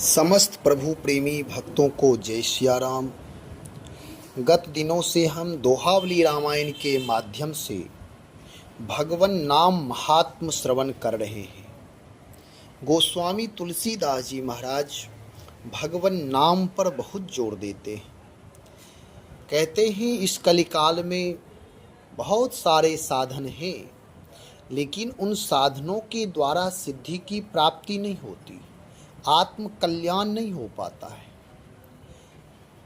समस्त प्रभु प्रेमी भक्तों को जय सिया राम। गत दिनों से हम दोहावली रामायण के माध्यम से भगवन नाम महात्म श्रवण कर रहे हैं। गोस्वामी तुलसीदास जी महाराज भगवन नाम पर बहुत जोर देते हैं। कहते हैं इस कलिकाल में बहुत सारे साधन हैं, लेकिन उन साधनों के द्वारा सिद्धि की प्राप्ति नहीं होती, आत्म कल्याण नहीं हो पाता है।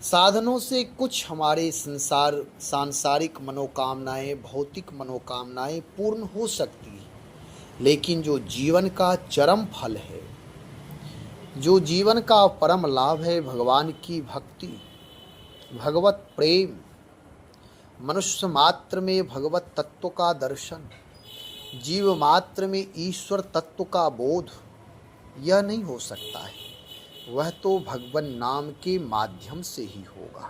साधनों से कुछ हमारे सांसारिक मनोकामनाएं, भौतिक मनोकामनाएं पूर्ण हो सकती है, लेकिन जो जीवन का चरम फल है, जो जीवन का परम लाभ है, भगवान की भक्ति, भगवत प्रेम, मनुष्य मात्र में भगवत तत्व का दर्शन, जीव मात्र में ईश्वर तत्व का बोध, यह नहीं हो सकता है। वह तो भगवन नाम के माध्यम से ही होगा।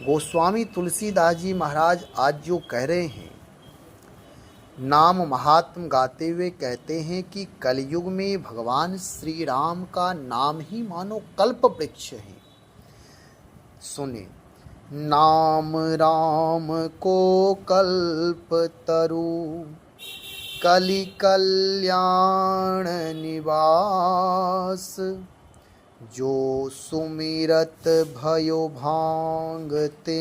गोस्वामी तुलसीदास जी महाराज आज जो कह रहे हैं, नाम महात्म गाते हुए कहते हैं कि कलयुग में भगवान श्री राम का नाम ही मानो कल्प वृक्ष है। सुने, नाम राम को कल्प तरु, कलि कल्याण निवास, जो सुमिरत भयो भांगते,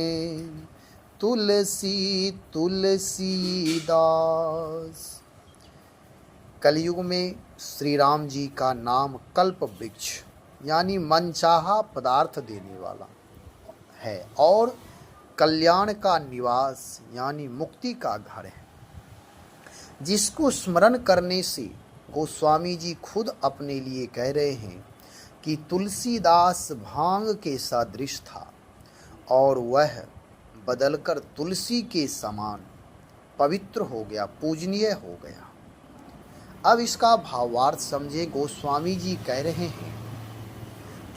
तुलसी तुलसी दास। कलयुग में श्री राम जी का नाम कल्प वृक्ष यानी मनचाहा पदार्थ देने वाला है, और कल्याण का निवास यानी मुक्ति का घर है, जिसको स्मरण करने से गोस्वामी जी खुद अपने लिए कह रहे हैं कि तुलसीदास भांग के सदृश था और वह बदलकर तुलसी के समान पवित्र हो गया, पूजनीय हो गया। अब इसका भावार्थ समझे। गोस्वामी जी कह रहे हैं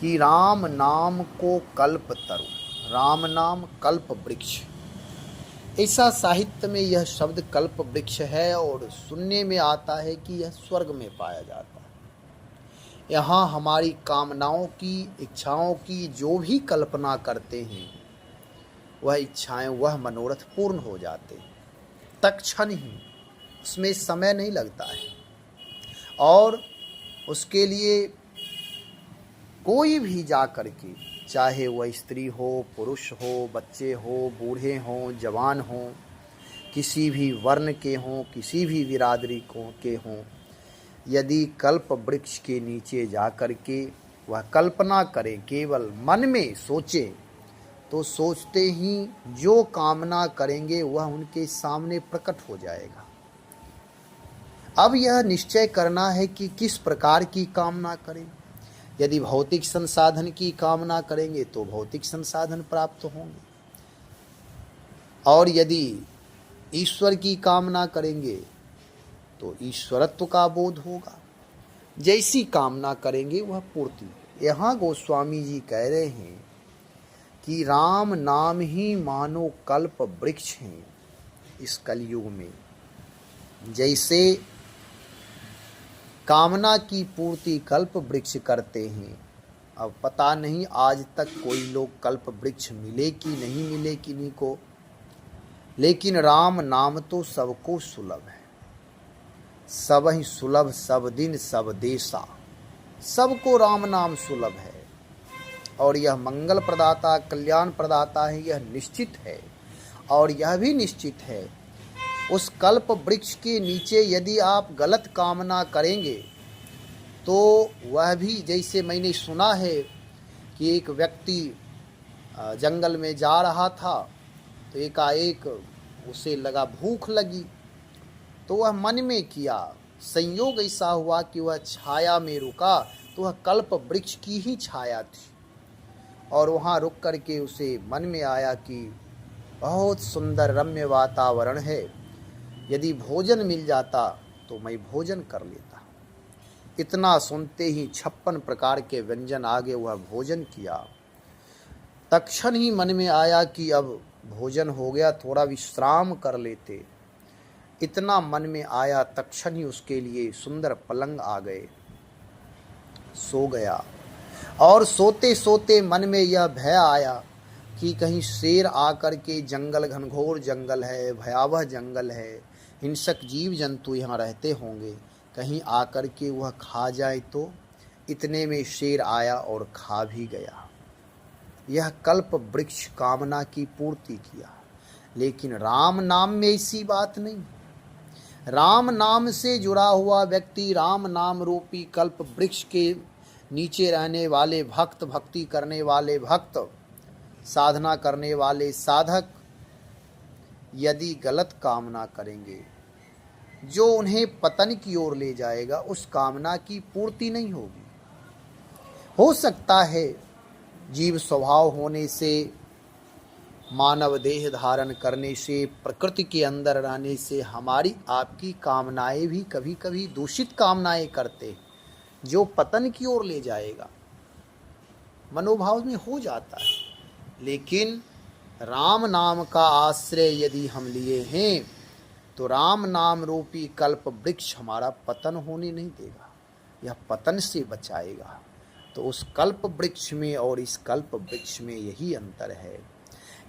कि राम नाम को कल्प तरु, राम नाम कल्प वृक्ष। ऐसा साहित्य में यह शब्द कल्प वृक्ष है और सुनने में आता है कि यह स्वर्ग में पाया जाता है। यहाँ हमारी कामनाओं की, इच्छाओं की जो भी कल्पना करते हैं, वह इच्छाएं, वह मनोरथ पूर्ण हो जाते हैं तत्क्षण ही। उसमें समय नहीं लगता है और उसके लिए कोई भी जा करके, चाहे वह स्त्री हो, पुरुष हो, बच्चे हो, बूढ़े हों, जवान हों, किसी भी वर्ण के हों, किसी भी बिरादरी के हों, यदि कल्प वृक्ष के नीचे जा कर के वह कल्पना करें, केवल मन में सोचें, तो सोचते ही जो कामना करेंगे वह उनके सामने प्रकट हो जाएगा। अब यह निश्चय करना है कि किस प्रकार की कामना करें। यदि भौतिक संसाधन की कामना करेंगे तो भौतिक संसाधन प्राप्त होंगे, और यदि ईश्वर की कामना करेंगे तो ईश्वरत्व का बोध होगा। जैसी कामना करेंगे वह पूर्ति। यहाँ गोस्वामी जी कह रहे हैं कि राम नाम ही मानो कल्प वृक्ष हैं इस कलयुग में। जैसे कामना की पूर्ति कल्प वृक्ष करते हैं, अब पता नहीं आज तक कोई लोग कल्प वृक्ष मिले कि नहीं मिले किन्हीं को, लेकिन राम नाम तो सबको सुलभ है। सब ही सुलभ, सब दिन सब देशा, सबको राम नाम सुलभ है और यह मंगल प्रदाता, कल्याण प्रदाता है, यह निश्चित है। और यह भी निश्चित है, उस कल्प वृक्ष के नीचे यदि आप गलत कामना करेंगे तो वह भी, जैसे मैंने सुना है कि एक व्यक्ति जंगल में जा रहा था तो एकाएक उसे लगा, भूख लगी, तो वह मन में किया, संयोग ऐसा हुआ कि वह छाया में रुका तो वह कल्प वृक्ष की ही छाया थी, और वहाँ रुक कर के उसे मन में आया कि बहुत सुंदर रम्य वातावरण है, यदि भोजन मिल जाता तो मैं भोजन कर लेता। इतना सुनते ही 56 प्रकार के व्यंजन आगे वह भोजन किया। तत्क्षण ही मन में आया कि अब भोजन हो गया, थोड़ा विश्राम कर लेते। इतना मन में आया, तत्क्षण ही उसके लिए सुंदर पलंग आ गए, सो गया। और सोते सोते मन में यह भय आया कि कहीं शेर आकर के, जंगल घनघोर जंगल है, भयावह जंगल है, हिंसक जीव जंतु यहाँ रहते होंगे, कहीं आकर के वह खा जाए तो। इतने में शेर आया और खा भी गया। यह कल्प वृक्ष कामना की पूर्ति किया। लेकिन राम नाम में ऐसी बात नहीं। राम नाम से जुड़ा हुआ व्यक्ति, राम नाम रूपी कल्प वृक्ष के नीचे रहने वाले भक्त, भक्ति करने वाले भक्त, साधना करने वाले साधक, यदि गलत कामना करेंगे जो उन्हें पतन की ओर ले जाएगा, उस कामना की पूर्ति नहीं होगी। हो सकता है जीव स्वभाव होने से, मानव देह धारण करने से, प्रकृति के अंदर रहने से हमारी आपकी कामनाएं भी कभी कभी दूषित कामनाएं करते, जो पतन की ओर ले जाएगा, मनोभाव में हो जाता है। लेकिन राम नाम का आश्रय यदि हम लिए हैं तो राम नाम रूपी कल्प वृक्ष हमारा पतन होने नहीं देगा, यह पतन से बचाएगा। तो उस कल्प वृक्ष में और इस कल्प वृक्ष में यही अंतर है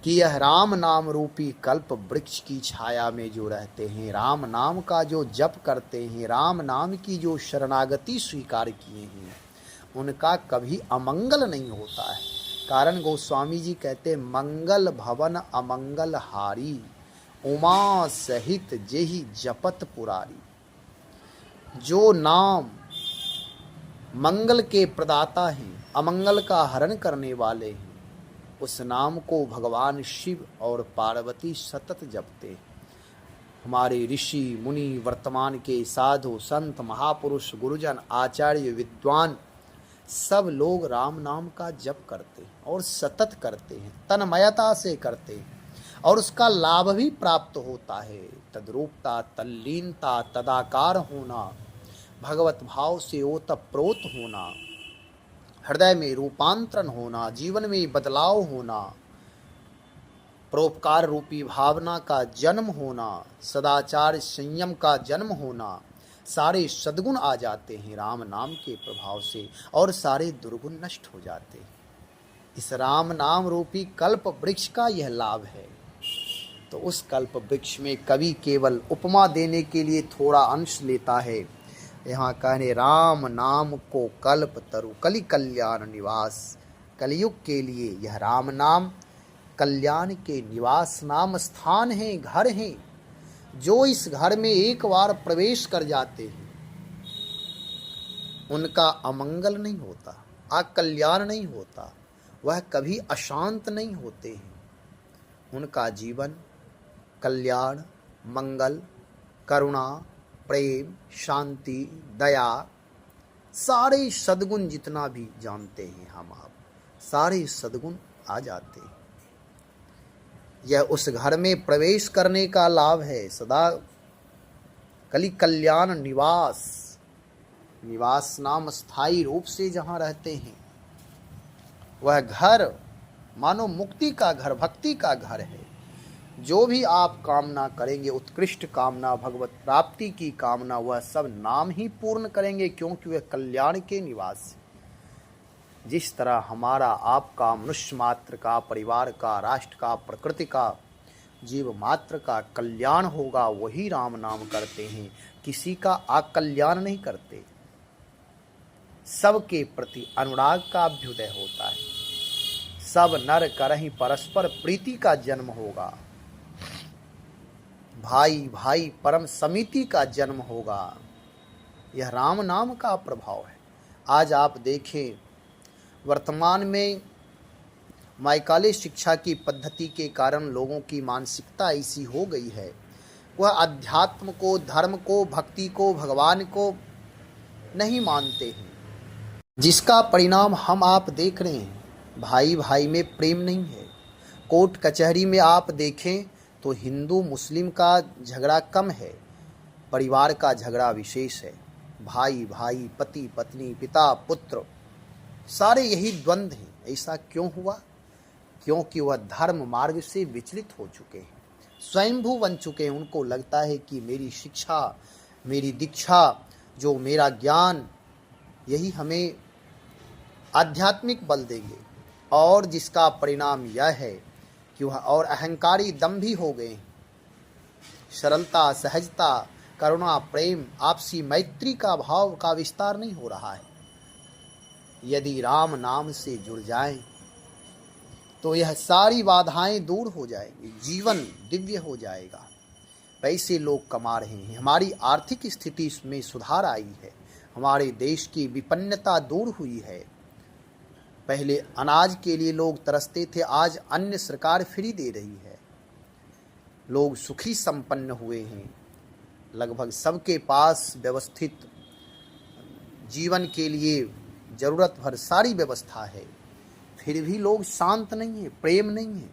कि यह राम नाम रूपी कल्प वृक्ष की छाया में जो रहते हैं, राम नाम का जो जप करते हैं, राम नाम की जो शरणागति स्वीकार किए हैं, उनका कभी अमंगल नहीं होता है। कारण गोस्वामी जी कहते, मंगल भवन अमंगल हारी, उमा सहित जेहि जपत पुरारी। जो नाम मंगल के प्रदाता हैं, अमंगल का हरण करने वाले हैं, उस नाम को भगवान शिव और पार्वती सतत जपते। हमारे ऋषि मुनि, वर्तमान के साधु संत, महापुरुष, गुरुजन, आचार्य, विद्वान, सब लोग राम नाम का जप करते और सतत करते हैं, तन्मयता से करते हैं, और उसका लाभ भी प्राप्त होता है। तद्रूपता, तल्लीनता, तदाकार होना, भगवत भाव से ओतप्रोत होना, हृदय में रूपांतरण होना, जीवन में बदलाव होना, परोपकार रूपी भावना का जन्म होना, सदाचार संयम का जन्म होना, सारे सद्गुण आ जाते हैं राम नाम के प्रभाव से, और सारे दुर्गुण नष्ट हो जाते हैं। इस राम नाम रूपी कल्प वृक्ष का यह लाभ है। तो उस कल्प वृक्ष में कवि केवल उपमा देने के लिए थोड़ा अंश लेता है। यहाँ कहने, राम नाम को कल्प तरु कलि कल्याण निवास। कलयुग के लिए यह राम नाम कल्याण के निवास नाम स्थान है, घर है। जो इस घर में एक बार प्रवेश कर जाते हैं, उनका अमंगल नहीं होता, अकल्याण नहीं होता, वह कभी अशांत नहीं होते हैं। उनका जीवन कल्याण, मंगल, करुणा, प्रेम, शांति, दया, सारे सद्गुण जितना भी जानते हैं हम आप, सारे सद्गुण आ जाते हैं। यह उस घर में प्रवेश करने का लाभ है। सदा कलि कल्याण निवास, निवास नाम स्थायी रूप से जहाँ रहते हैं, वह घर मानो मुक्ति का घर, भक्ति का घर है। जो भी आप कामना करेंगे, उत्कृष्ट कामना, भगवत प्राप्ति की कामना, वह सब नाम ही पूर्ण करेंगे, क्योंकि वह कल्याण के निवास। जिस तरह हमारा आपका, मनुष्य मात्र का, परिवार का, राष्ट्र का, प्रकृति का, जीव मात्र का कल्याण होगा, वही राम नाम करते हैं। किसी का अकल्याण नहीं करते। सबके प्रति अनुराग का अभ्युदय होता है। सब नर करहि परस्पर प्रीति का जन्म होगा। भाई भाई परम समिति का जन्म होगा। यह राम नाम का प्रभाव है। आज आप देखें, वर्तमान में माइकाले शिक्षा की पद्धति के कारण लोगों की मानसिकता ऐसी हो गई है, वह अध्यात्म को, धर्म को, भक्ति को, भगवान को नहीं मानते हैं, जिसका परिणाम हम आप देख रहे हैं। भाई भाई में प्रेम नहीं है। कोर्ट कचहरी में आप देखें तो हिंदू मुस्लिम का झगड़ा कम है, परिवार का झगड़ा विशेष है। भाई भाई, पति पत्नी, पिता पुत्र, सारे यही द्वंद्व हैं। ऐसा क्यों हुआ? क्योंकि वह धर्म मार्ग से विचलित हो चुके हैं, स्वयंभू बन चुके हैं। उनको लगता है कि मेरी शिक्षा, मेरी दीक्षा, जो मेरा ज्ञान, यही हमें आध्यात्मिक बल देंगे, और जिसका परिणाम यह है कि वह और अहंकारी दंभी हो गए। सरलता, सहजता, करुणा, प्रेम, आपसी मैत्री का भाव का विस्तार नहीं हो रहा है। यदि राम नाम से जुड़ जाएं तो यह सारी बाधाएं दूर हो जाएंगी, जीवन दिव्य हो जाएगा। पैसे लोग कमा रहे हैं, हमारी आर्थिक स्थिति में सुधार आई है, हमारे देश की विपन्नता दूर हुई है। पहले अनाज के लिए लोग तरसते थे, आज अन्न सरकार फ्री दे रही है। लोग सुखी संपन्न हुए हैं, लगभग सबके पास व्यवस्थित जीवन के लिए जरूरत भर सारी व्यवस्था है, फिर भी लोग शांत नहीं है, प्रेम नहीं है।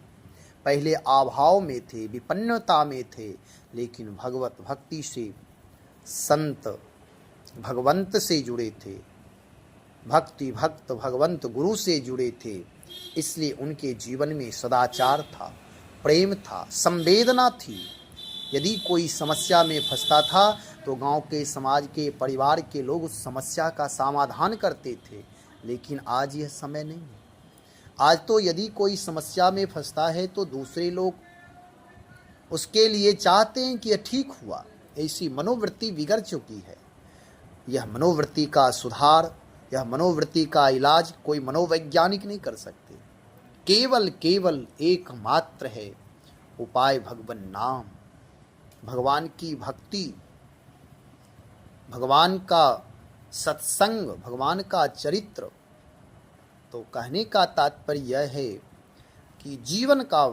पहले अभाव में थे, विपन्नता में थे, लेकिन भगवत भक्ति से, संत भगवंत से जुड़े थे, भक्ति भक्त भगवंत गुरु से जुड़े थे, इसलिए उनके जीवन में सदाचार था, प्रेम था, संवेदना थी। यदि कोई समस्या में फंसता था तो गांव के, समाज के, परिवार के लोग उस समस्या का समाधान करते थे, लेकिन आज यह समय नहीं है। आज तो यदि कोई समस्या में फंसता है तो दूसरे लोग उसके लिए चाहते हैं कि यह ठीक हुआ। ऐसी मनोवृत्ति बिगड़ चुकी है। यह मनोवृत्ति का सुधार, यह मनोवृत्ति का इलाज कोई मनोवैज्ञानिक नहीं कर सकते। केवल एकमात्र है उपाय भगवान नाम, भगवान की भक्ति, भगवान का सत्संग, भगवान का चरित्र। तो कहने का तात्पर्य यह है कि जीवन का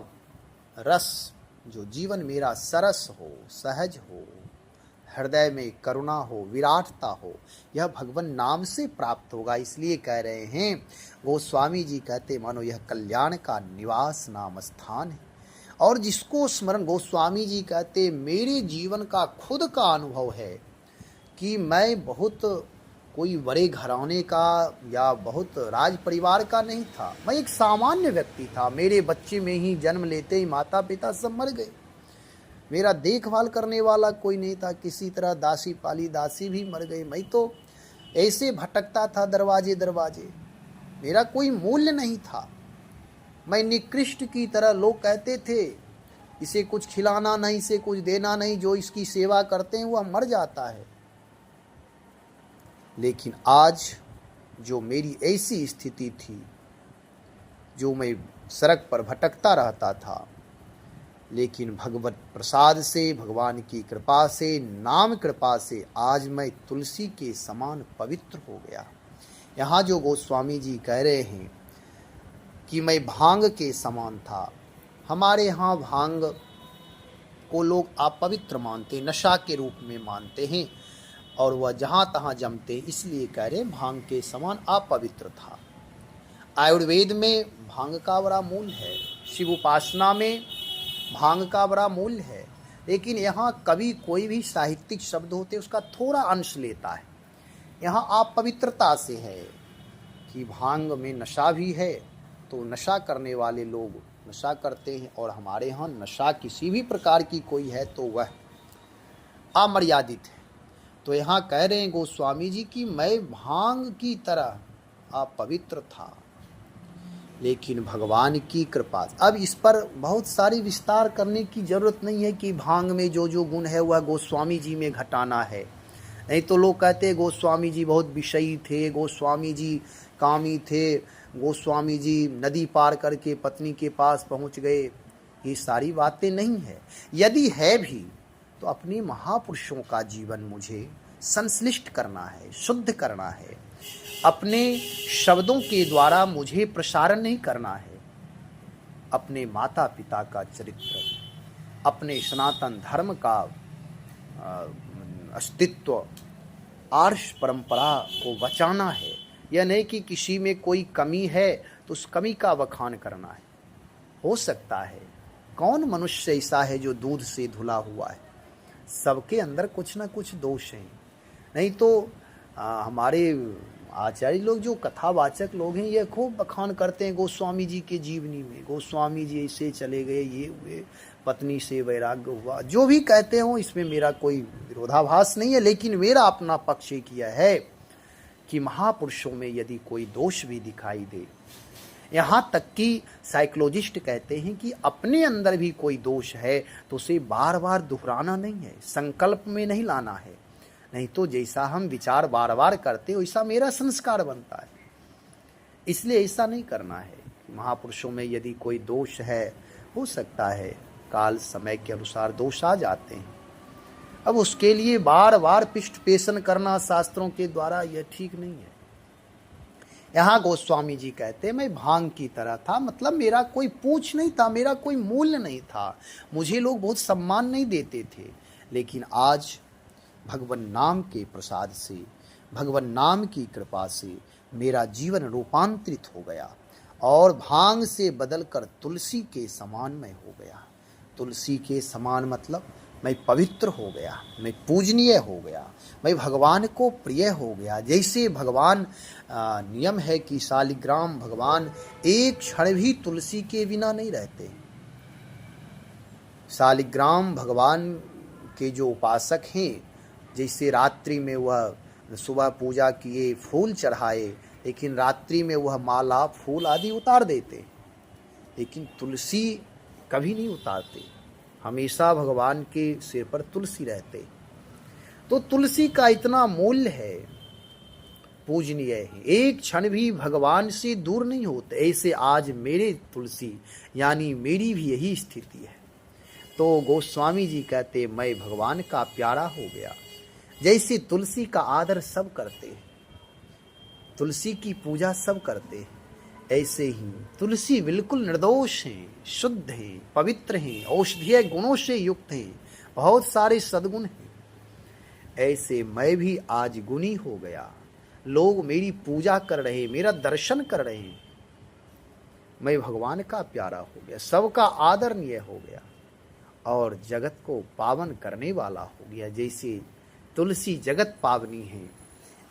रस, जो जीवन मेरा सरस हो, सहज हो, हृदय में करुणा हो, विराटता हो, यह भगवान नाम से प्राप्त होगा। इसलिए कह रहे हैं, गोस्वामी जी कहते, मानो यह कल्याण का निवास नाम स्थान है। और जिसको स्मरण, गोस्वामी जी कहते, मेरे जीवन का खुद का अनुभव है कि मैं बहुत कोई बड़े घराने का या बहुत राज परिवार का नहीं था, मैं एक सामान्य व्यक्ति था। मेरे बच्चे में ही जन्म लेते ही माता पिता सब मर गए, मेरा देखभाल करने वाला कोई नहीं था, किसी तरह दासी पाली दासी भी मर गई। मैं तो ऐसे भटकता था दरवाजे दरवाजे, मेरा कोई मूल्य नहीं था, मैं निकृष्ट की तरह। लोग कहते थे इसे कुछ खिलाना नहीं, इसे कुछ देना नहीं, जो इसकी सेवा करते हैं वह मर जाता है। लेकिन आज जो मेरी ऐसी स्थिति थी, जो मैं सड़क पर भटकता रहता था, लेकिन भगवत प्रसाद से, भगवान की कृपा से, नाम कृपा से आज मैं तुलसी के समान पवित्र हो गया। यहाँ जो गोस्वामी जी कह रहे हैं कि मैं भांग के समान था, हमारे यहाँ भांग को लोग अपवित्र मानते, नशा के रूप में मानते हैं, और वह जहाँ तहाँ जमते, इसलिए कह रहे भांग के समान अपवित्र था। आयुर्वेद में भांग का बड़ा मूल्य है, शिव उपासना में भांग का बड़ा मूल्य है, लेकिन यहाँ कभी कोई भी साहित्यिक शब्द होते उसका थोड़ा अंश लेता है। यहाँ अपवित्रता से है कि भांग में नशा भी है, तो नशा करने वाले लोग नशा करते हैं, और हमारे यहाँ नशा किसी भी प्रकार की कोई है तो वह अमर्यादित है। तो यहाँ कह रहे हैं गोस्वामी जी कि मैं भांग की तरह अपवित्र था, लेकिन भगवान की कृपा। अब इस पर बहुत सारी विस्तार करने की जरूरत नहीं है कि भांग में जो जो गुण है वह गोस्वामी जी में घटाना है। नहीं तो लोग कहते हैं गोस्वामी जी बहुत विषयी थे, गोस्वामी जी कामी थे, गोस्वामी जी नदी पार करके पत्नी के पास पहुंच गए। ये सारी बातें नहीं है। यदि है भी तो अपने महापुरुषों का जीवन मुझे संश्लिष्ट करना है, शुद्ध करना है, अपने शब्दों के द्वारा मुझे प्रसारण नहीं करना है। अपने माता पिता का चरित्र, अपने सनातन धर्म का अस्तित्व, आर्ष परंपरा को बचाना है। यह नहीं कि किसी में कोई कमी है तो उस कमी का बखान करना है। हो सकता है, कौन मनुष्य ऐसा है जो दूध से धुला हुआ है? सबके अंदर कुछ ना कुछ दोष हैं। नहीं तो हमारे आचार्य लोग, जो कथावाचक लोग हैं, ये खूब बखान करते हैं गोस्वामी जी के जीवनी में। गोस्वामी जी ऐसे चले गए, ये हुए, पत्नी से वैराग्य हुआ, जो भी कहते हो, इसमें मेरा कोई विरोधाभास नहीं है। लेकिन मेरा अपना पक्ष ये किया है कि महापुरुषों में यदि कोई दोष भी दिखाई दे, यहाँ तक कि साइकोलॉजिस्ट कहते हैं कि अपने अंदर भी कोई दोष है तो उसे बार बार दोहराना नहीं है, संकल्प में नहीं लाना है, नहीं तो जैसा हम विचार बार बार करते वैसा मेरा संस्कार बनता है। इसलिए ऐसा नहीं करना है। महापुरुषों में यदि कोई दोष है, हो सकता है काल समय के अनुसार दोष आ जाते हैं, अब उसके लिए बार बार पृष्ठ पेशन करना शास्त्रों के द्वारा यह ठीक नहीं है। यहाँ गोस्वामी जी कहते हैं मैं भांग की तरह था, मतलब मेरा कोई पूछ नहीं था, मेरा कोई मूल्य नहीं था, मुझे लोग बहुत सम्मान नहीं देते थे, लेकिन आज भगवान नाम के प्रसाद से, भगवान नाम की कृपा से मेरा जीवन रूपांतरित हो गया और भांग से बदलकर तुलसी के समान मैं हो गया। तुलसी के समान मतलब मैं पवित्र हो गया, मैं पूजनीय हो गया, मैं भगवान को प्रिय हो गया। जैसे भगवान नियम है कि शालिग्राम भगवान एक क्षण भी तुलसी के बिना नहीं रहते। शालिग्राम भगवान के जो उपासक हैं, जैसे रात्रि में वह सुबह पूजा किए, फूल चढ़ाए, लेकिन रात्रि में वह माला फूल आदि उतार देते, लेकिन तुलसी कभी नहीं उतारते, हमेशा भगवान के सिर पर तुलसी रहते। तो तुलसी का इतना मूल्य है, पूजनीय है, एक क्षण भी भगवान से दूर नहीं होते। ऐसे आज मेरे तुलसी यानी मेरी भी यही स्थिति है। तो गोस्वामी जी कहते मैं भगवान का प्यारा हो गया। जैसे तुलसी का आदर सब करते, तुलसी की पूजा सब करते, ऐसे ही तुलसी बिल्कुल निर्दोष हैं, शुद्ध हैं, पवित्र हैं, औषधीय गुणों से युक्त हैं, बहुत सारे सद्गुण हैं। ऐसे मैं भी आज गुणी हो गया, लोग मेरी पूजा कर रहे, मेरा दर्शन कर रहे हैं, मैं भगवान का प्यारा हो गया, सबका आदरणीय हो गया और जगत को पावन करने वाला हो गया। जैसे तुलसी जगत पावनी है,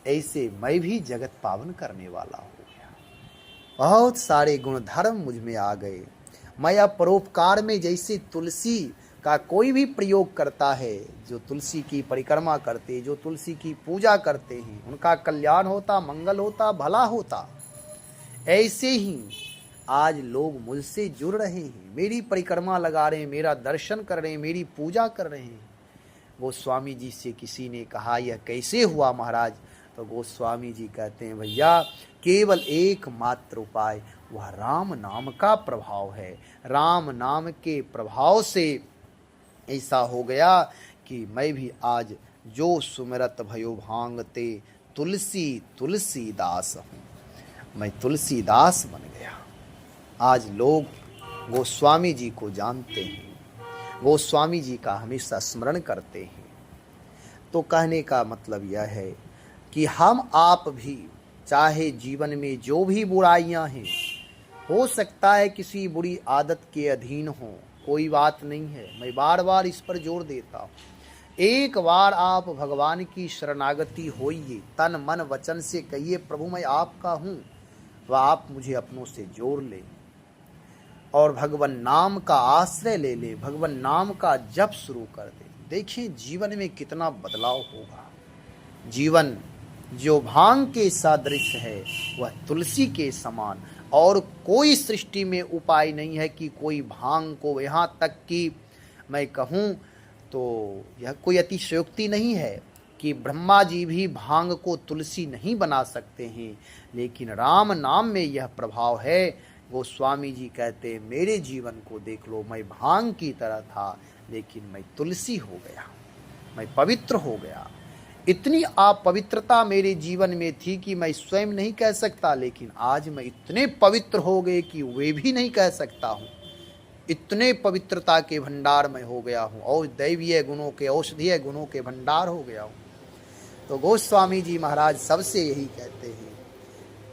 ऐसे मैं भी जगत पावन करने वाला हो गया। बहुत सारे गुण धर्म मुझ में आ गए। मैं अब परोपकार में जैसे तुलसी का कोई भी प्रयोग करता है, जो तुलसी की परिक्रमा करते, जो तुलसी की पूजा करते हैं, उनका कल्याण होता, मंगल होता, भला होता। ऐसे ही आज लोग मुझसे जुड़ रहे हैं, मेरी परिक्रमा लगा रहे हैं, मेरा दर्शन कर रहे हैं, मेरी पूजा कर रहे हैं। गोस्वामी जी से किसी ने कहा यह कैसे हुआ महाराज? तो गोस्वामी जी कहते हैं भैया केवल एकमात्र उपाय वह राम नाम का प्रभाव है। राम नाम के प्रभाव से ऐसा हो गया कि मैं भी आज जो सुमिरत भयो भांगते तुलसी तुलसीदास हूँ, मैं तुलसीदास बन गया। आज लोग गोस्वामी जी को जानते हैं, गोस्वामी जी का हमेशा स्मरण करते हैं। तो कहने का मतलब यह है कि हम आप भी चाहे जीवन में जो भी बुराइयां हैं, हो सकता है किसी बुरी आदत के अधीन हो, कोई बात नहीं है, मैं बार बार इस पर जोर देता हूँ। एक बार आप भगवान की शरणागति होइए, तन मन वचन से कहिए प्रभु मैं आपका हूँ, वह आप मुझे अपनों से जोड़ ले और भगवान नाम का आश्रय ले ले, भगवान नाम का जप शुरू कर दे। देखिए जीवन में कितना बदलाव होगा। जीवन जो भांग के सदृश है वह तुलसी के समान, और कोई सृष्टि में उपाय नहीं है कि कोई भांग को, यहाँ तक कि मैं कहूँ तो यह कोई अतिशयोक्ति नहीं है कि ब्रह्मा जी भी भांग को तुलसी नहीं बना सकते हैं, लेकिन राम नाम में यह प्रभाव है। गोस्वामी जी कहते मेरे जीवन को देख लो, मैं भांग की तरह था लेकिन मैं तुलसी हो गया, मैं पवित्र हो गया। इतनी अपवित्रता मेरे जीवन में थी कि मैं स्वयं नहीं कह सकता, लेकिन आज मैं इतने पवित्र हो गए कि वे भी नहीं कह सकता हूँ। इतने पवित्रता के भंडार में हो गया हूँ और दैवीय गुणों के, औषधीय गुणों के भंडार हो गया हूँ। तो गोस्वामी जी महाराज सबसे यही कहते हैं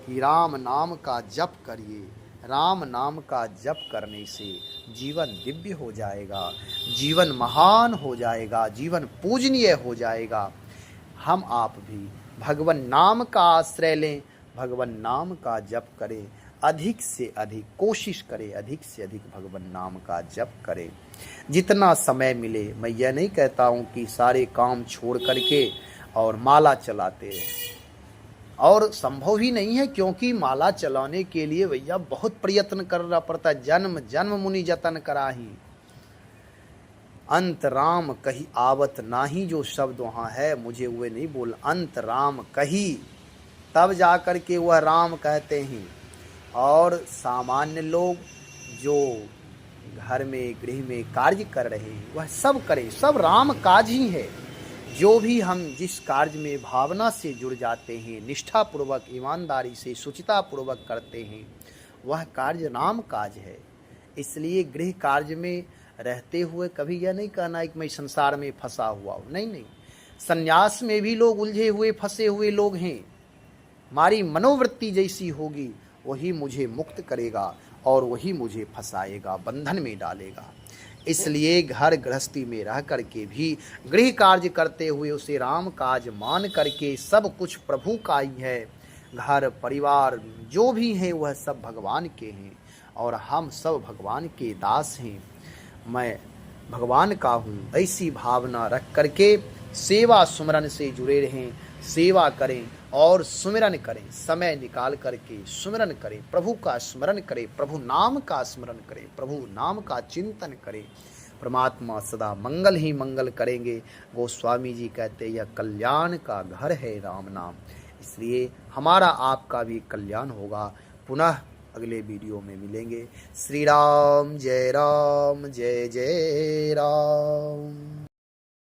कि राम नाम का जप करिए, राम नाम का जप करने से जीवन दिव्य हो जाएगा, जीवन महान हो जाएगा, जीवन पूजनीय हो जाएगा। हम आप भी भगवान नाम का आश्रय लें, भगवान नाम का जप करें, अधिक से अधिक कोशिश करें, अधिक से अधिक भगवान नाम का जप करें जितना समय मिले। मैं यह नहीं कहता हूँ कि सारे काम छोड़ करके और माला चलाते रहे, और संभव ही नहीं है, क्योंकि माला चलाने के लिए भैया बहुत प्रयत्न करना पड़ता है। जन्म जन्म मुनि जतन कराही, अंत राम कही आवत नाही, जो शब्द वहाँ है मुझे वे नहीं बोल, अंत राम कही तब जा कर के वह राम कहते हैं। और सामान्य लोग जो घर में गृह में कार्य कर रहे हैं वह सब करें, सब राम काज ही है। जो भी हम जिस कार्य में भावना से जुड़ जाते हैं, निष्ठापूर्वक ईमानदारी से शुचितापूर्वक करते हैं, वह कार्य राम काज है। इसलिए गृह कार्य में रहते हुए कभी यह नहीं कहना है कि मैं संसार में फंसा हुआ हूँ, नहीं नहीं। संन्यास में भी लोग उलझे हुए फंसे हुए लोग हैं। हमारी मनोवृत्ति जैसी होगी वही मुझे मुक्त करेगा और वही मुझे फंसाएगा, बंधन में डालेगा। इसलिए घर गृहस्थी में रह करके भी गृह कार्य करते हुए उसे राम काज मान करके, सब कुछ प्रभु का ही है, घर परिवार जो भी है वह सब भगवान के हैं और हम सब भगवान के दास हैं। मैं भगवान का हूँ, ऐसी भावना रख करके सेवा सुमरन से जुड़े रहें, सेवा करें और सुमिरन करें। समय निकाल करके सुमिरन करें, प्रभु का स्मरण करें, प्रभु नाम का स्मरण करें, प्रभु नाम का चिंतन करें। परमात्मा सदा मंगल ही मंगल करेंगे। गोस्वामी जी कहते यह कल्याण का घर है राम नाम, इसलिए हमारा आपका भी कल्याण होगा। पुनः अगले वीडियो में मिलेंगे। श्री राम जय जय राम।